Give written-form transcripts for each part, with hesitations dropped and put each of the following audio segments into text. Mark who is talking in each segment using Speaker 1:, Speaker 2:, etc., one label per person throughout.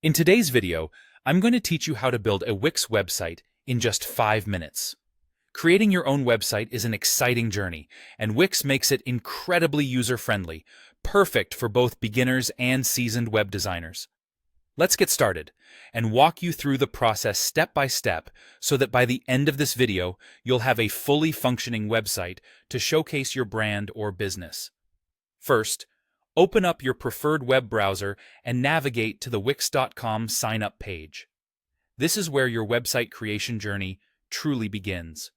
Speaker 1: In today's video, I'm going to teach you how to build a Wix website in just 5 minutes. Creating your own website is an exciting journey, and Wix makes it incredibly user-friendly, perfect for both beginners and seasoned web designers. Let's get started and walk you through the process step by step so that by the end of this video, you'll have a fully functioning website to showcase your brand or business. First, open up your preferred web browser and navigate to the Wix.com sign-up page. This is where your website creation journey truly begins.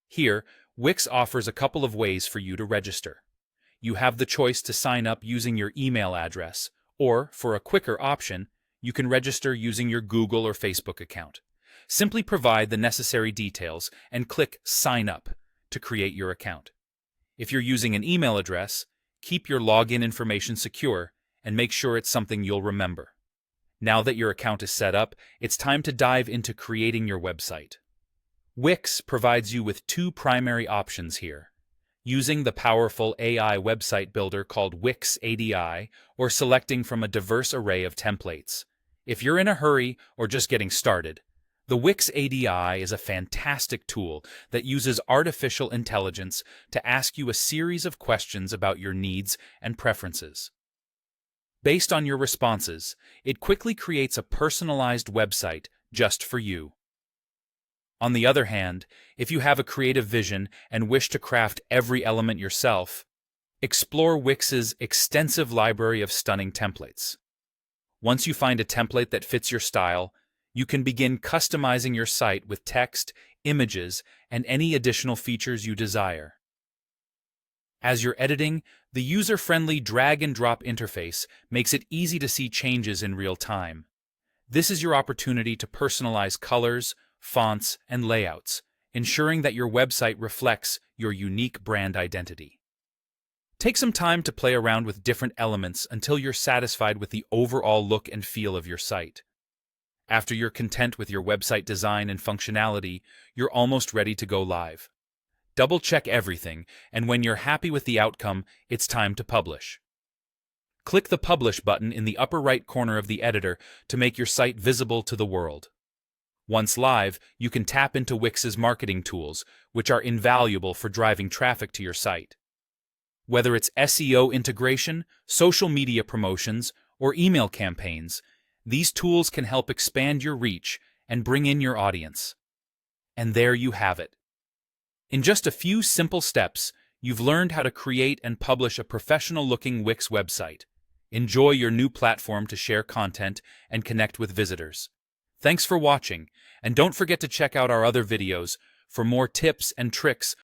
Speaker 1: Here, Wix offers a couple of ways for you to register. You have the choice to sign up using your email address, or, for a quicker option, you can register using your Google or Facebook account. Simply provide the necessary details and click Sign Up to create your account. If you're using an email address, keep your login information secure and make sure it's something you'll remember. Now that your account is set up, it's time to dive into creating your website. Wix provides you with two primary options here: using the powerful AI website builder called Wix ADI, or selecting from a diverse array of templates. If you're in a hurry or just getting started, the Wix ADI is a fantastic tool that uses artificial intelligence to ask you a series of questions about your needs and preferences. Based on your responses, it quickly creates a personalized website just for you. On the other hand, if you have a creative vision and wish to craft every element yourself, explore Wix's extensive library of stunning templates. Once you find a template that fits your style, you can begin customizing your site with text, images, and any additional features you desire. As you're editing, the user-friendly drag-and-drop interface makes it easy to see changes in real time. This is your opportunity to personalize colors, fonts, and layouts, ensuring that your website reflects your unique brand identity. Take some time to play around with different elements until you're satisfied with the overall look and feel of your site. After you're content with your website design and functionality, you're almost ready to go live. Double-check everything, and when you're happy with the outcome, it's time to publish. Click the Publish button in the upper right corner of the editor to make your site visible to the world. Once live, you can tap into Wix's marketing tools, which are invaluable for driving traffic to your site. Whether it's SEO integration, social media promotions, or email campaigns, these tools can help expand your reach and bring in your audience. And there you have it. In just a few simple steps, you've learned how to create and publish a professional-looking Wix website. Enjoy your new platform to share content and connect with visitors. Thanks for watching, and don't forget to check out our other videos for more tips and tricks